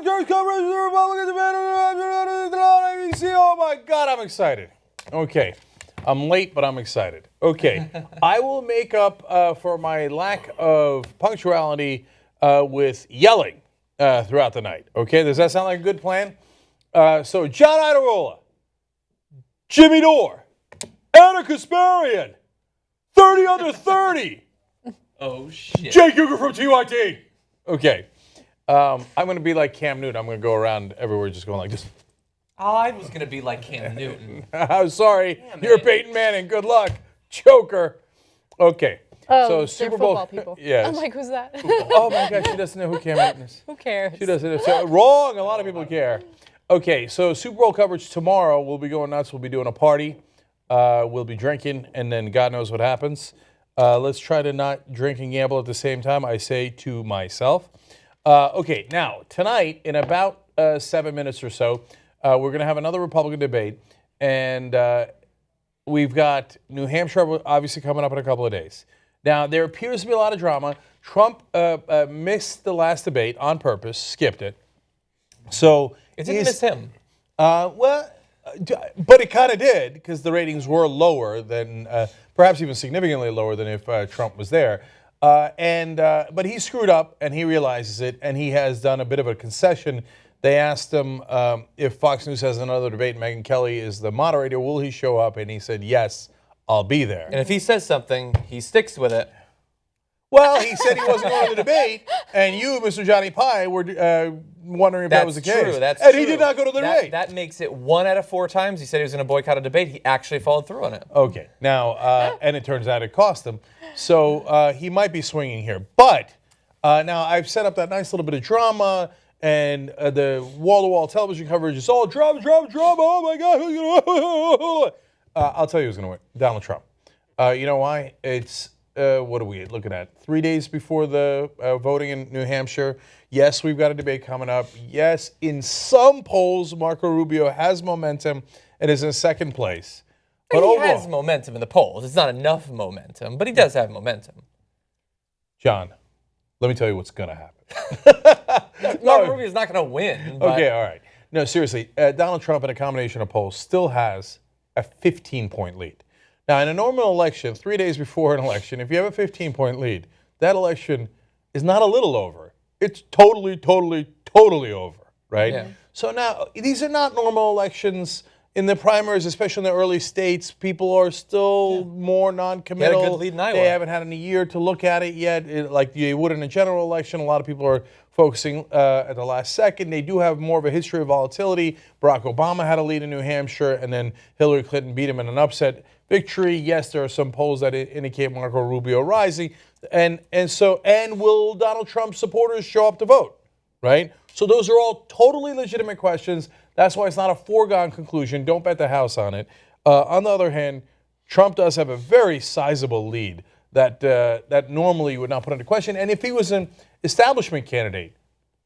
Young Turks coverage of the Republican debate on ABC. Oh my God, I'm excited. Okay, I'm late, but I'm excited. Okay, I will make up for my lack of punctuality with yelling throughout the night. Okay, does that sound like a good plan? So John Iadarola, Jimmy Dore, Anna Kasparian, 30 under 30. Oh, shit. Cenk Uygur from TYT. Okay. I'm going to be like Cam Newton. I'm going to go around everywhere just going like this. I was going to be like Cam Newton. I'm sorry. Damn You're it. Peyton Manning. Good luck. Choker. Okay. Oh, so they're Super Bowl. football people. Yes. I'm like, who's that? Oh, my God. She doesn't know who Cam Newton is. Who cares? She doesn't. So, wrong. A lot of people care. Okay. So Super Bowl coverage tomorrow. We'll be going nuts. We'll be doing a party. We'll be drinking, and then God knows what happens. Let's try to not drink and gamble at the same time, I say to myself. Okay, now, tonight, in about 7 minutes or so, we're going to have another Republican debate, and we've got New Hampshire obviously coming up in a couple of days. Now, there appears to be a lot of drama. Trump missed the last debate on purpose, skipped it. So It didn't miss him. But it kind of did, because the ratings were lower than, perhaps even significantly lower than if Trump was there. But he screwed up, and he realizes it, and he has done a bit of a concession. They asked him if Fox News has another debate, and Megyn Kelly is the moderator, will he show up? And he said, yes, I'll be there. And if he says something, he sticks with it. Well, he said he wasn't going to the debate, and you, Mr. Johnny Pie, were wondering if that was the case. That's and true. he did not go to the debate. That makes it 1 out of 4 times he said he was going to boycott a debate. He actually followed through on it. Okay. Now, and it turns out it cost him. So he might be swinging here. But now I've set up that nice little bit of drama, and the wall-to-wall television coverage is all drama, drama, drama. Oh, my God. Who's gonna I'll tell you who's going to win. Donald Trump. You know why? It's... what are we looking at? 3 days before the voting in New Hampshire. Yes, we've got a debate coming up. Yes, in some polls, Marco Rubio has momentum and is in second place. But he overall, has momentum in the polls. It's not enough momentum, but he does have momentum. John, let me tell you what's going to happen. Marco Rubio's not going to win. But Okay, all right. No, seriously, Donald Trump in a combination of polls still has a 15-point lead. Now, in a normal election, 3 days before an election, if you have a 15-point lead, that election is not a little over. It's totally, totally, totally over, right? Yeah. So now, these are not normal elections. In the primaries, especially in the early states, people are still more non-committal. He had a good lead in Iowa. They haven't had a year to look at it yet. Like you would in a general election, a lot of people are focusing at the last second. They do have more of a history of volatility. Barack Obama had a lead in New Hampshire, and then Hillary Clinton beat him in an upset victory. Yes, there are some polls that indicate Marco Rubio rising, and will Donald Trump supporters show up to vote, right? So those are all totally legitimate questions. That's why it's not a foregone conclusion. Don't bet the house on it. On the other hand, Trump does have a very sizable lead that normally you would not put into question. And if he was an establishment candidate,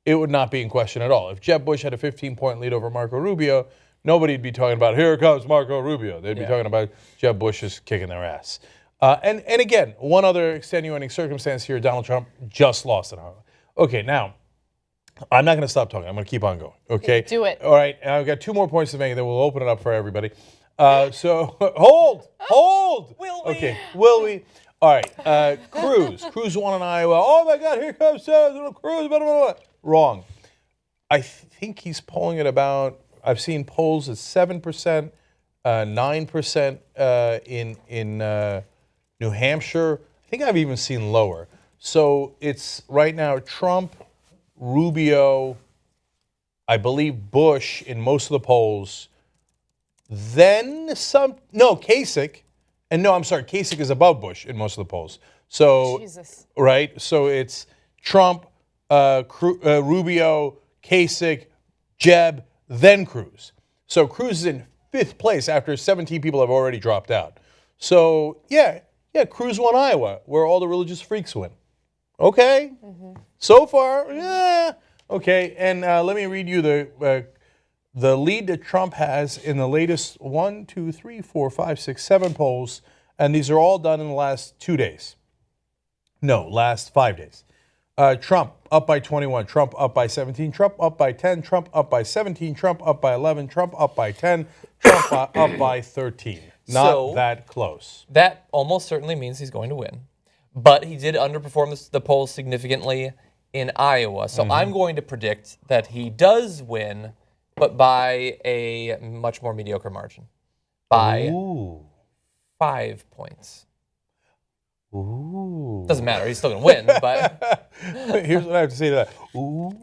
it would not be in question at all. If Jeb Bush had a 15-point lead over Marco Rubio, nobody'd be talking about, here comes Marco Rubio. They'd be talking about Jeb Bush is kicking their ass. And again, one other extenuating circumstance here, Donald Trump just lost in Iowa. Okay, now, I'm not going to stop talking. I'm going to keep on going, okay? Do it. All right, I've got 2 more points to make, and then we'll open it up for everybody. So, hold. Will we? Okay, will we? All right, Cruz won in Iowa. Oh, my God, here comes Cruz. Blah, blah, blah. Wrong. I think he's polling at about, I've seen polls at 7%, 9% in New Hampshire. I think I've even seen lower. So it's right now Trump, Rubio, I believe Bush in most of the polls. Then Kasich. And no, I'm sorry, Kasich is above Bush in most of the polls. So, Jesus. Right? So it's Trump, Rubio, Kasich, Jeb, then Cruz. So Cruz is in 5th place after 17 people have already dropped out. So, yeah, Cruz won Iowa, where all the religious freaks win. Okay? Mm-hmm. So far, yeah. Okay, and let me read you the lead that Trump has in the latest 1, 2, 3, 4, 5, 6, 7 polls, and these are all done in the last 2 days. No, last 5 days. Trump up by 21, Trump up by 17, Trump up by 10, Trump up by 17, Trump up by 11, Trump up by 10, Trump up by 13. Not that close. That almost certainly means he's going to win. But he did underperform the polls significantly in Iowa. So I'm going to predict that he does win, but by a much more mediocre margin. By 5 points. Ooh. Doesn't matter. He's still going to win, but... Here's what I have to say to that. Ooh.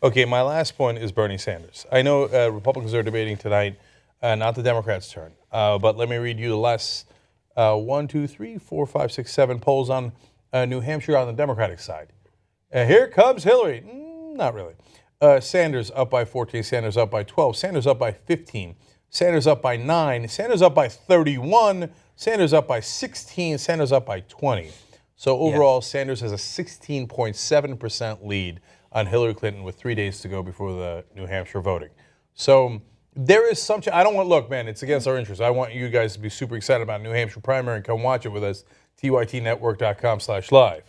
Okay, my last point is Bernie Sanders. I know Republicans are debating tonight, not the Democrats' turn. But let me read you the last 1, 2, 3, 4, 5, 6, 7 polls on New Hampshire on the Democratic side. Here comes Hillary. Not really. Sanders up by 14, Sanders up by 12, Sanders up by 15, Sanders up by 9, Sanders up by 31, Sanders up by 16, Sanders up by 20. So overall, Sanders has a 16.7% lead on Hillary Clinton with 3 days to go before the New Hampshire voting. So there is some, I don't want, look, man, it's against our interests. I want you guys to be super excited about New Hampshire primary and come watch it with us, tytnetwork.com/live.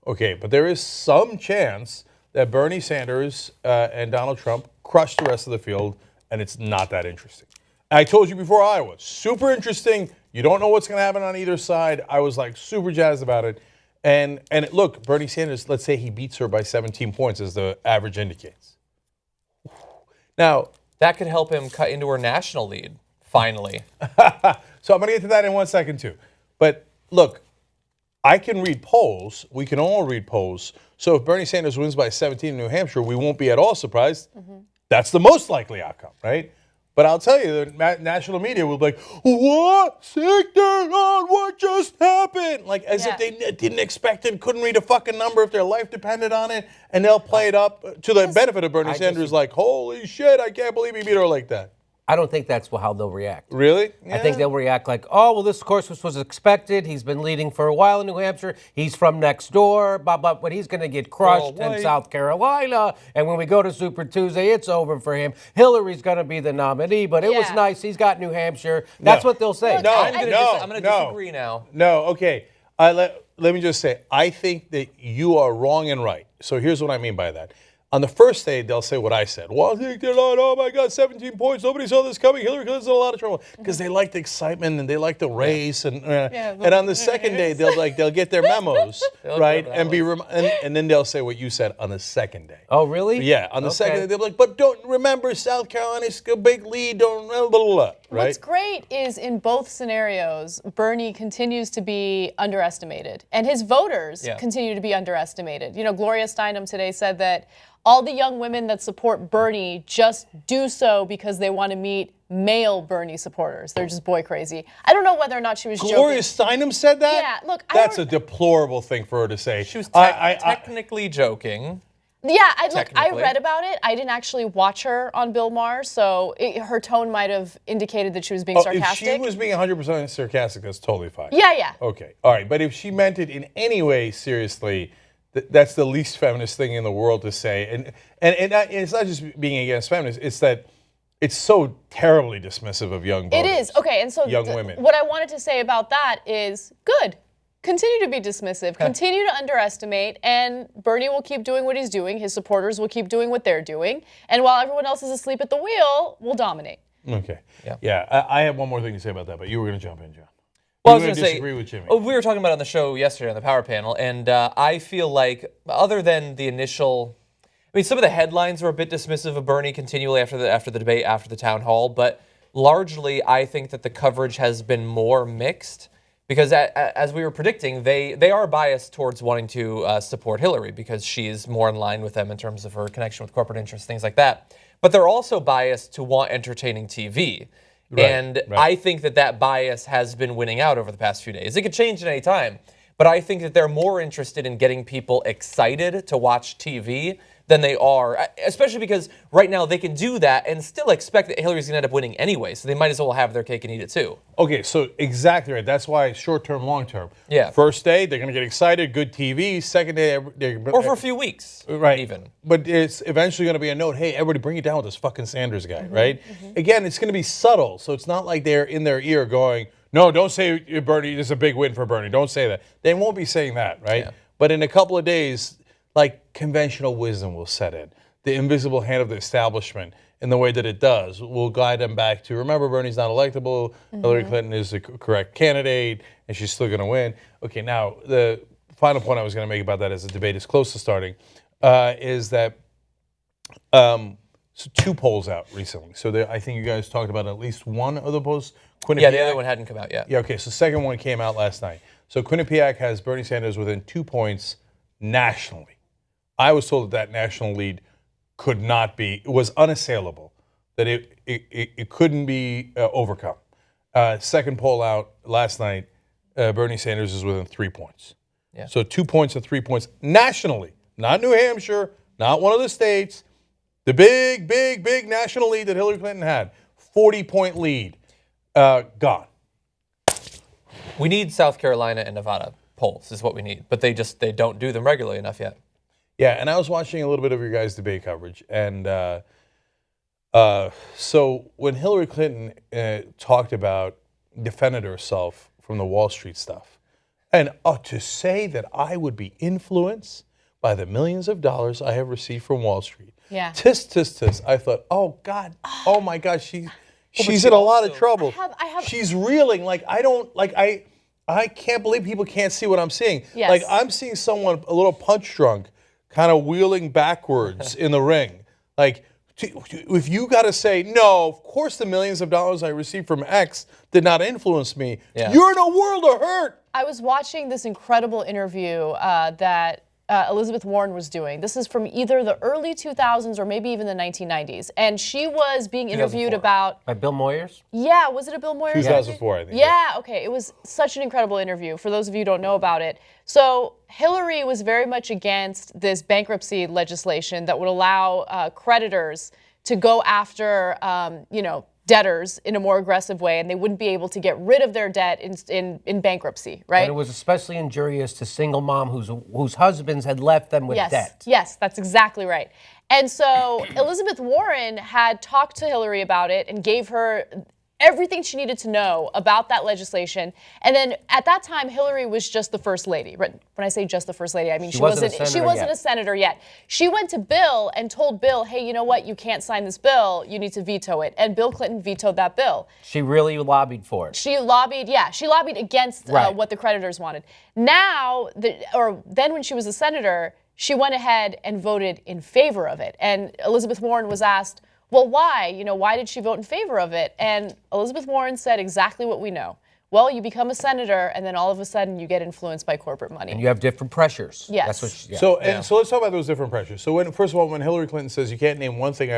Okay, but there is some chance that Bernie Sanders and Donald Trump crush the rest of the field, and it's not that interesting. I told you before Iowa, super interesting. You don't know what's going to happen on either side. I was like super jazzed about it. And look, Bernie Sanders, let's say he beats her by 17 points as the average indicates. Now, that could help him cut into her national lead, finally. So I'm going to get to that in 1 second too. But look, I can read polls. We can all read polls. So if Bernie Sanders wins by 17 in New Hampshire, we won't be at all surprised. That's the most likely outcome, right? But I'll tell you, the national media will be like, what? Sick on what just happened? Like as if they didn't expect it, couldn't read a fucking number if their life depended on it. And they'll play it up to the benefit of Bernie Sanders like, holy shit, I can't believe he beat her like that. I don't think that's how they'll react. Really? Yeah. I think they'll react like, oh, well, this, of course, was expected. He's been leading for a while in New Hampshire. He's from next door, but he's going to get crushed in South Carolina. And when we go to Super Tuesday, it's over for him. Hillary's going to be the nominee, but it was nice. He's got New Hampshire. That's what they'll say. I'm going to disagree now. No, okay. Let me just say, I think that you are wrong and right. So here's what I mean by that. On the first day, they'll say what I said. Well, I think they're not, oh my God, 17 points. Nobody saw this coming. Hillary Clinton's in a lot of trouble. Because they like the excitement and they like the race. And on the second day, they'll get their memos, right? And then they'll say what you said on the second day. Oh, really? Yeah, on the second day, they'll be like, but don't remember, South Carolina's a big lead, don't, blah, blah, blah, right? What's great is in both scenarios, Bernie continues to be underestimated. And his voters continue to be underestimated. You know, Gloria Steinem today said that all the young women that support Bernie just do so because they want to meet male Bernie supporters. They're just boy crazy. I don't know whether or not she was joking. Gloria Steinem said that? Yeah, look, that's a deplorable thing for her to say. She was technically joking. Yeah, I read about it. I didn't actually watch her on Bill Maher, so her tone might have indicated that she was being sarcastic. If she was being 100% sarcastic, that's totally fine. Yeah. Okay, all right. But if she meant it in any way seriously, that's the least feminist thing in the world to say. And it's not just being against feminists, it's that it's so terribly dismissive of young voters. It is. Okay, and so young women. What I wanted to say about that is good. Continue to be dismissive, continue to underestimate, and Bernie will keep doing what he's doing. His supporters will keep doing what they're doing. And while everyone else is asleep at the wheel, we'll dominate. Okay. Yeah, I have one more thing to say about that, but you were going to jump in, John. Well, I was going to disagree with Jimmy. We were talking about it on the show yesterday on the Power Panel, and I feel like, other than the initial, I mean, some of the headlines were a bit dismissive of Bernie continually after the debate, after the town hall, but largely I think that the coverage has been more mixed because, as we were predicting, they are biased towards wanting to support Hillary because she is more in line with them in terms of her connection with corporate interests, things like that. But they're also biased to want entertaining TV. Right. I think that bias has been winning out over the past few days. It could change at any time, but I think that they're more interested in getting people excited to watch TV than they are, especially because right now they can do that and still expect that Hillary's going to end up winning anyway, so they might as well have their cake and eat it too. Okay, so exactly right. That's why short-term, long-term. Yeah. First day, they're going to get excited, good TV. Second day, or for a few weeks, right? Even. But it's eventually going to be a note, hey, everybody bring it down with this fucking Sanders guy, right? Again, it's going to be subtle, so it's not like they're in their ear going, no, don't say Bernie, this is a big win for Bernie. Don't say that. They won't be saying that, right? Yeah. But in a couple of days, like conventional wisdom will set in. The invisible hand of the establishment, in the way that it does, will guide them back to, remember, Bernie's not electable, Hillary Clinton is the correct candidate, and she's still going to win. Okay, now, the final point I was going to make about that as the debate is close to starting is that so 2 polls out recently. So I think you guys talked about at least one of the polls. Yeah, the other one hadn't come out yet. Yeah, okay, so the second one came out last night. So Quinnipiac has Bernie Sanders within 2 points nationally. I was told that national lead could not be, it was unassailable, that it couldn't be overcome. Second poll out last night, Bernie Sanders is within 3 points. Yeah. So 2 points and 3 points nationally, not New Hampshire, not one of the states. The big, big, big national lead that Hillary Clinton had, 40-point lead, gone. We need South Carolina and Nevada polls is what we need, but they don't do them regularly enough yet. Yeah, and I was watching a little bit of your guys' debate coverage, and so when Hillary Clinton talked about defending herself from the Wall Street stuff, and to say that I would be influenced by the millions of dollars I have received from Wall Street. Yeah. Tisk, tisk, tisk. I thought, oh God, oh my God, she's in a lot of trouble. She's reeling. Like I can't believe people can't see what I'm seeing. Yes. Like I'm seeing someone a little punch drunk, kind of wheeling backwards in the ring. Like if you got to say, no, of course the millions of dollars I received from X did not influence me. Yeah. You're in a world of hurt. I was watching this incredible interview that Elizabeth Warren was doing. This is from either the early 2000s or maybe even the 1990s. And she was being interviewed 2004. about... By Bill Moyers? Yeah, was it a Bill Moyers? 2004, I think. Yeah, okay. It was such an incredible interview, for those of you who don't know about it. So Hillary was very much against this bankruptcy legislation that would allow creditors to go after, debtors in a more aggressive way, and they wouldn't be able to get rid of their debt in bankruptcy, right? And it was especially injurious to single mom whose husbands had left them with debt. Yes, that's exactly right. And so Elizabeth Warren had talked to Hillary about it and gave her everything she needed to know about that legislation. And then at that time, Hillary was just the first lady. When I say just the first lady, I mean she wasn't a senator yet. She went to Bill and told Bill, hey, you know what? You can't sign this bill. You need to veto it. And Bill Clinton vetoed that bill. She really lobbied for it. She lobbied against what the creditors wanted. Now, then when she was a senator, she went ahead and voted in favor of it. And Elizabeth Warren was asked, well, why? Why did she vote in favor of it? And Elizabeth Warren said exactly what we know. Well, you become a senator, and then all of a sudden you get influenced by corporate money. And you have different pressures. Yes. That's what she, So let's talk about those different pressures. So first of all, when Hillary Clinton says you can't name one thing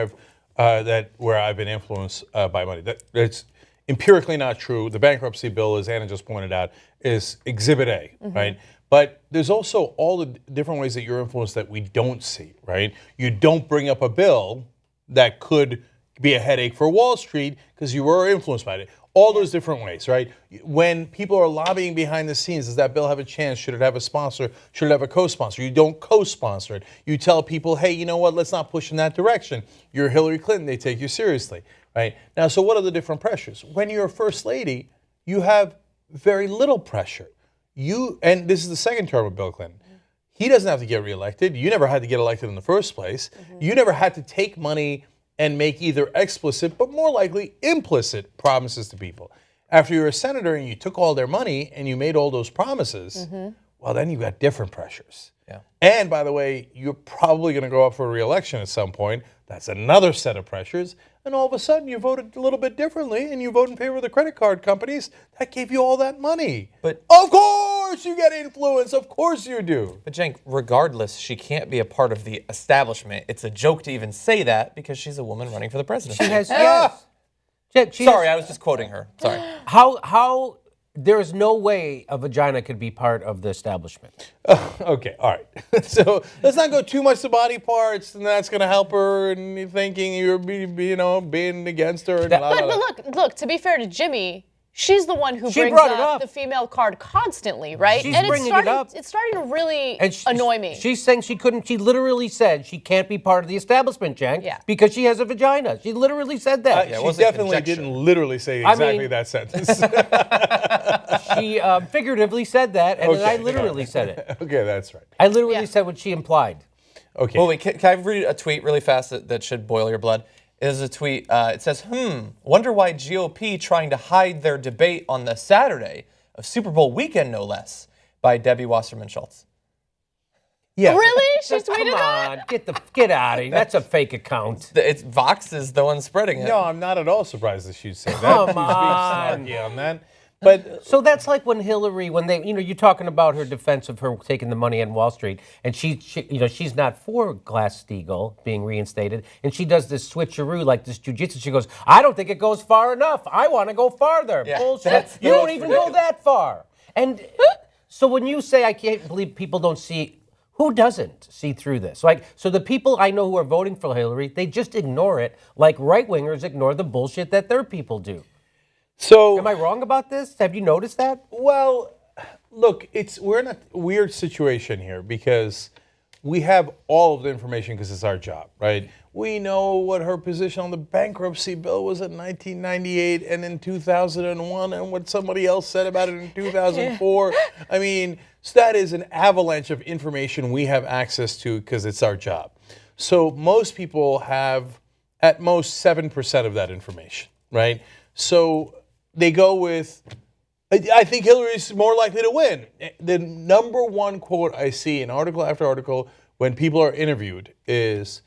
where I've been influenced by money, that's empirically not true. The bankruptcy bill, as Anna just pointed out, is Exhibit A, right? But there's also all the different ways that you're influenced that we don't see, right? You don't bring up a bill that could be a headache for Wall Street because you were influenced by it. All those different ways, right? When people are lobbying behind the scenes, does that bill have a chance? Should it have a sponsor? Should it have a co-sponsor? You don't co-sponsor it. You tell people, hey, you know what? Let's not push in that direction. You're Hillary Clinton. They take you seriously, right? Now, so what are the different pressures? When you're a first lady, you have very little pressure. And this is the second term of Bill Clinton. He doesn't have to get reelected. You never had to get elected in the first place. You never had to take money and make either explicit, but more likely implicit promises to people. After you're a senator and you took all their money and you made all those promises, well, then you've got different pressures. Yeah. And by the way, you're probably going to go up for reelection at some point. That's another set of pressures. And all of a sudden you voted a little bit differently and you vote in favor of the credit card companies that gave you all that money. But of course you get influence. Of course you do. But Cenk, regardless, she can't be a part of the establishment. It's a joke to even say that because she's a woman running for the presidency. She has, yes. Sorry, I was just quoting her. Sorry. How there is no way a vagina could be part of the establishment. Okay, all right. So let's not go too much to body parts, and that's going to help her, and thinking you're being against her. And but look, to be fair to Jimmy, she's the one who She brings brought it up up. the female card constantly, right? She's and bringing it up. It's starting to really And annoy me. She's saying she couldn't. She literally said she can't be part of the establishment, Cenk, Yeah. because she has a vagina. She literally said that. Yeah, it She wasn't definitely conjecture. didn't literally say I exactly mean- that sentence. She figuratively said that, and then I literally said it. Okay, that's right. I literally Yeah. said what she implied. Okay. Well, wait, can I read a tweet really fast that should boil your blood? It is a tweet. It says, wonder why GOP trying to hide their debate on the Saturday of Super Bowl weekend, no less, by Debbie Wasserman Schultz. Yeah. Really? She Come tweeted that? on, get out of here. That's a fake account. It's Vox is the one spreading it. No, I'm not at all surprised that she'd say that. Come She's on. being snarky on that. But So that's like when Hillary, when they, you're talking about her defense of her taking the money on Wall Street, and she's not for Glass-Steagall being reinstated, and she does this switcheroo, like this jujitsu. She goes, I don't think it goes far enough. I want to go farther. Yeah, Bullshit. that's You the don't most even go that far. And so when you say, I can't believe people don't see, who doesn't see through this? Like, so the people I know who are voting for Hillary, they just ignore it, like right-wingers ignore the bullshit that their people do. so Am I wrong about this? Have you noticed that? well, look, we're in a weird situation here because we have all of the information because it's our job, right? We know what her position on the bankruptcy bill was in 1998 and in 2001 and what somebody else said about it in 2004. I mean, so that is an avalanche of information we have access to because it's our job. So most people have at most 7% of that information, right? So they go with, I think Hillary's more likely to win. The number one quote I see in article after article when people are interviewed is,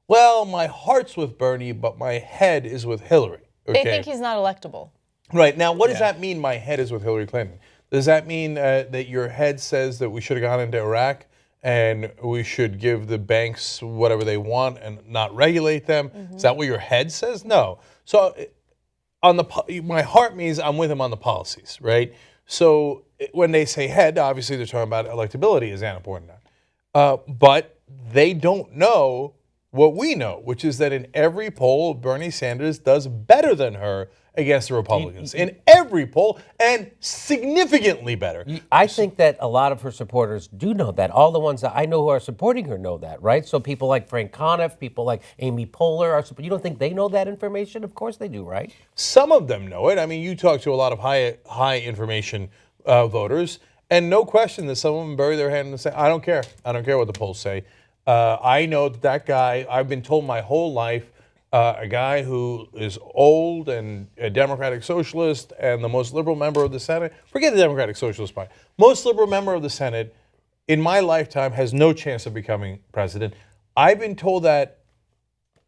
well, my heart's with Bernie, but my head is with Hillary. They think he's not electable. Right. Now, what does that mean, my head is with Hillary Clinton? Does that mean that your head says that we should have gone into Iraq and we should give the banks whatever they want and not regulate them? Is that what your head says? No. So my heart means I'm with him on the policies, right? So when they say head, obviously they're talking about electability. Is that important? But they don't know what we know, which is that in every poll, Bernie Sanders does better than her against the Republicans. In every poll, and significantly better. I think that a lot of her supporters do know that. All the ones that I know who are supporting her know that, right? So people like Frank Conniff, people like Amy Poehler are. You don't think they know that information? Of course they do, right? Some of them know it. I mean, you talk to a lot of high information voters, and no question that some of them bury their hand and say, I don't care. I don't care what the polls say. I know that guy, I've been told my whole life, a guy who is old and a Democratic Socialist and the most liberal member of the Senate, forget the Democratic Socialist Party, most liberal member of the Senate in my lifetime has no chance of becoming president. I've been told that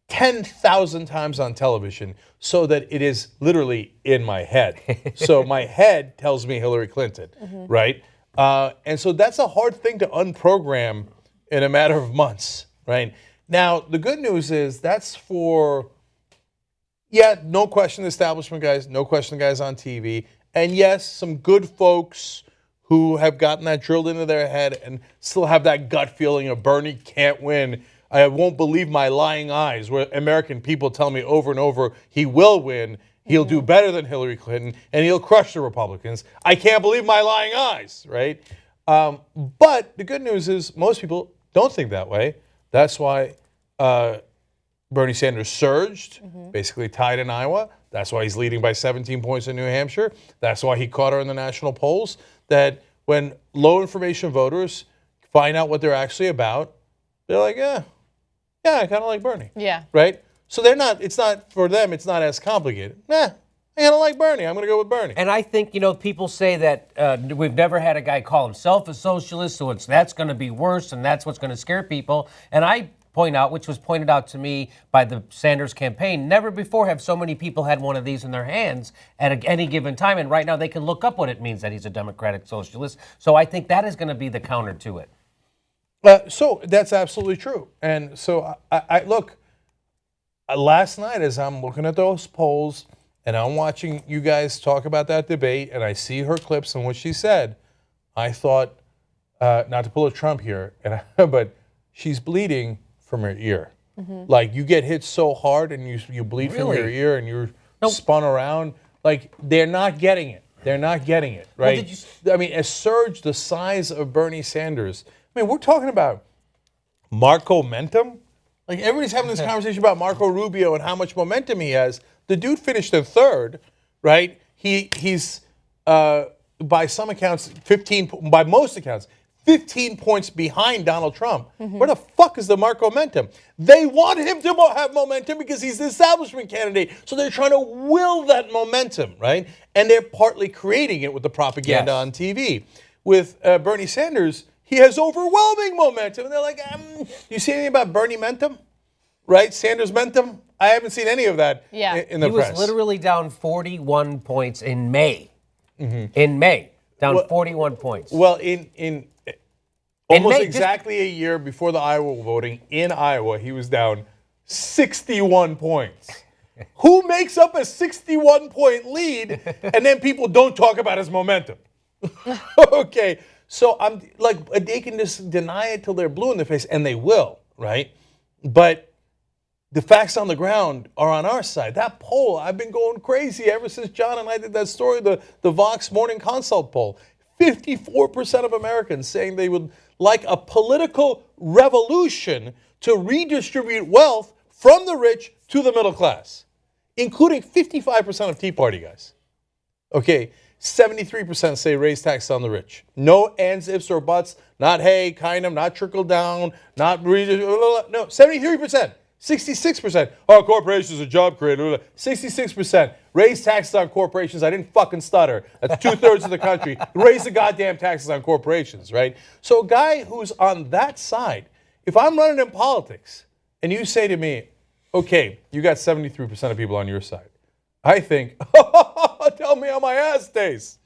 10,000 times on television so that it is literally in my head. So my head tells me Hillary Clinton, right? And so that's a hard thing to unprogram in a matter of months, right? Now, the good news is that's for, no question, establishment guys, no question, guys on TV, and yes, some good folks who have gotten that drilled into their head and still have that gut feeling of Bernie can't win. I won't believe my lying eyes, where American people tell me over and over he will win, he'll do better than Hillary Clinton, and he'll crush the Republicans. I can't believe my lying eyes, right? But the good news is most people don't think that way. That's why Bernie Sanders surged, basically tied in Iowa. That's why he's leading by 17 points in New Hampshire. That's why he caught her in the national polls. That when low information voters find out what they're actually about, they're like, yeah, I kind of like Bernie. Yeah. Right? So it's not, for them, it's not as complicated. I kind of like Bernie. I'm going to go with Bernie. And I think, people say that we've never had a guy call himself a socialist, so that's going to be worse, and that's what's going to scare people. And I point out, which was pointed out to me by the Sanders campaign, never before have so many people had one of these in their hands at any given time. And right now they can look up what it means that he's a democratic socialist. So I think that is going to be the counter to it. So that's absolutely true. And so I look, last night as I'm looking at those polls and I'm watching you guys talk about that debate and I see her clips and what she said, I thought, not to pull a Trump here, but she's bleeding from her ear. Like you get hit so hard and you bleed from your ear and you're spun around. Like, they're not getting it. They're not getting it, right? Well, did you I mean, a surge the size of Bernie Sanders. I mean, we're talking about Marco-mentum. Like, everybody's having this conversation about Marco Rubio and how much momentum he has. The dude finished in third, right? He's by some accounts, by most accounts, 15 points behind Donald Trump. Where the fuck is the Marco-mentum? They want him to have momentum because he's the establishment candidate. So they're trying to will that momentum, right? And they're partly creating it with the propaganda on TV. With Bernie Sanders, he has overwhelming momentum. And they're like, you see anything about Bernie-mentum? Right? Sanders-mentum? I haven't seen any of that in the press. He was literally down 41 points in May. In May, down 41 points. Well, in almost exactly a year before the Iowa voting, in Iowa, he was down 61 points. Who makes up a 61-point lead, and then people don't talk about his momentum? Okay, so I'm like, they can just deny it till they're blue in the face, and they will, right? But the facts on the ground are on our side. That poll, I've been going crazy ever since John and I did that story, the Vox Morning Consult poll. 54% of Americans saying they would like a political revolution to redistribute wealth from the rich to the middle class, including 55% of Tea Party guys. Okay, 73% say raise taxes on the rich. No ands, ifs, or buts. Not hey, kind of, not trickle down, not no, 73%. 66%. Oh, corporations are job creator. 66%. Raise taxes on corporations. I didn't fucking stutter. That's 2/3 of the country. Raise the goddamn taxes on corporations, right? So a guy who's on that side, if I'm running in politics and you say to me, okay, you got 73% of people on your side, I think, tell me how my ass tastes,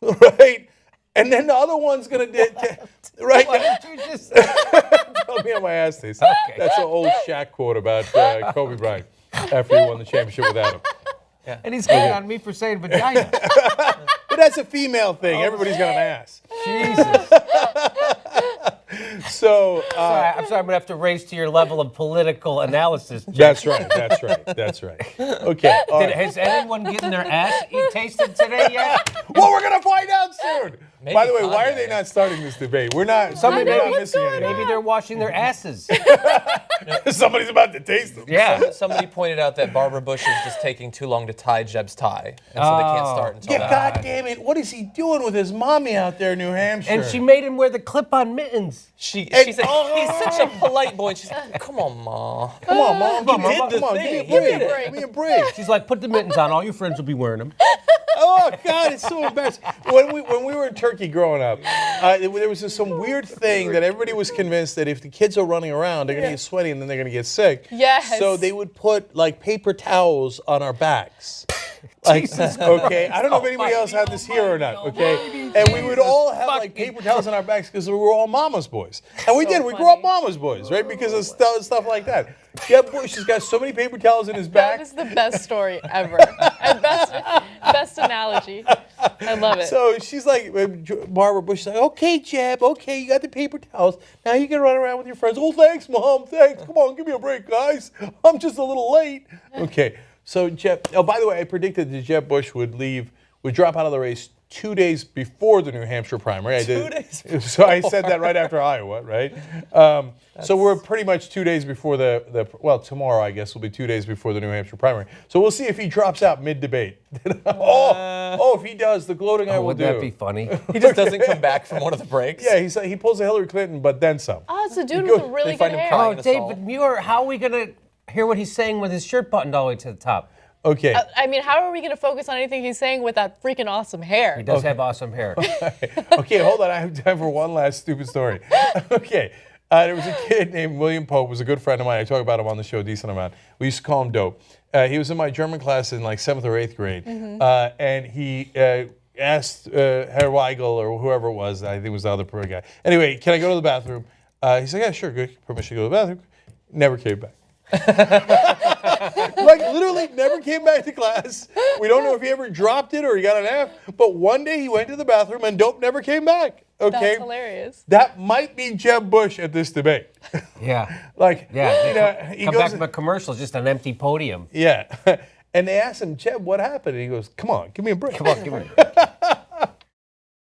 right? And then the other one's going to, right? What did you just Tell me how my ass tastes. Okay. That's an old Shaq quote about Kobe Bryant after he won the championship with Adam. Yeah. And he's getting on me for saying vagina. But that's a female thing. Everybody's got an ass. Jesus. So I'm sorry, I'm going to have to raise to your level of political analysis. Jim. that's right. That's right. Okay. All right. Has anyone getting their ass tasted today yet? Well, we're gonna find out soon. Maybe By the way, why are Kanye. they not starting this debate? We're not. Somebody know not what's missing going anything. Maybe they're washing their asses. Somebody's about to taste them. Yeah. Somebody pointed out that Barbara Bush is just taking too long to tie Jeb's tie, and so they can't start until Yeah, that. God damn it! What is he doing with his mommy out there in New Hampshire? And she made him wear the clip-on mittens. She said, he's such a polite boy. And she's like, come on, Ma. Come on, Mom. Come on, Give Mom. me- Come on, thing. give me He a did break. it. Give me a break. She's like, put the mittens on. All your friends will be wearing them. Oh God, it's so embarrassing. When we were in Turkey growing up, there was just some weird thing that everybody was convinced that if the kids are running around, they're gonna get sweaty and then they're gonna get sick. Yes. So they would put like paper towels on our backs. Like, okay, I don't know if anybody else had this here or not. Okay, and we would all have like paper towels on our backs because we were all mama's boys, and we So did. We grew up funny. mama's boys, right? Because of stuff like that. Jeb Bush has got so many paper towels in his back. That is the best story ever. And best analogy. I love it. So she's like, Barbara Bush is like, okay, Jeb, okay, you got the paper towels. Now you can run around with your friends. Oh, thanks, Mom, thanks. Come on, give me a break, guys. I'm just a little late. Okay, so Jeb, oh, by the way, I predicted that Jeb Bush would drop out of the race 2 days before the New Hampshire primary. I did. 2 days before. So I said that right after Iowa, right? So we're pretty much 2 days before well, tomorrow, I guess, will be 2 days before the New Hampshire primary. So we'll see if he drops out mid-debate. If he does, the gloating I will Would do. that be funny? He just doesn't come back from one of the breaks. Yeah, he pulls a Hillary Clinton, but then some. Oh, it's a dude with a really They find good him hair. crying. Oh, in a stall. David Muir, how are we going to hear what he's saying with his shirt buttoned all the way to the top? Okay. I mean, how are we going to focus on anything he's saying with that freaking awesome hair? He does have awesome hair. Okay, hold on. I have time for one last stupid story. Okay. There was a kid named William Pope, was a good friend of mine. I talk about him on the show a decent amount. We used to call him Dope. He was in my German class in like 7th or 8th grade. And he asked Herr Weigel or whoever it was, I think it was the other poor guy. Anyway, can I go to the bathroom? He's like, yeah, sure, good. Permission to go to the bathroom. Never came back. Like literally never came back to class. We don't know if he ever dropped it or he got an F, but one day he went to the bathroom and Dope never came back. Okay. That's hilarious. That might be Jeb Bush at this debate. Yeah. Like, Yeah. you know, he Come goes, back from a commercial, just an empty podium. yeah. And they asked him, Jeb, what happened? And he goes, come on, give me a break. Come on, give me a break.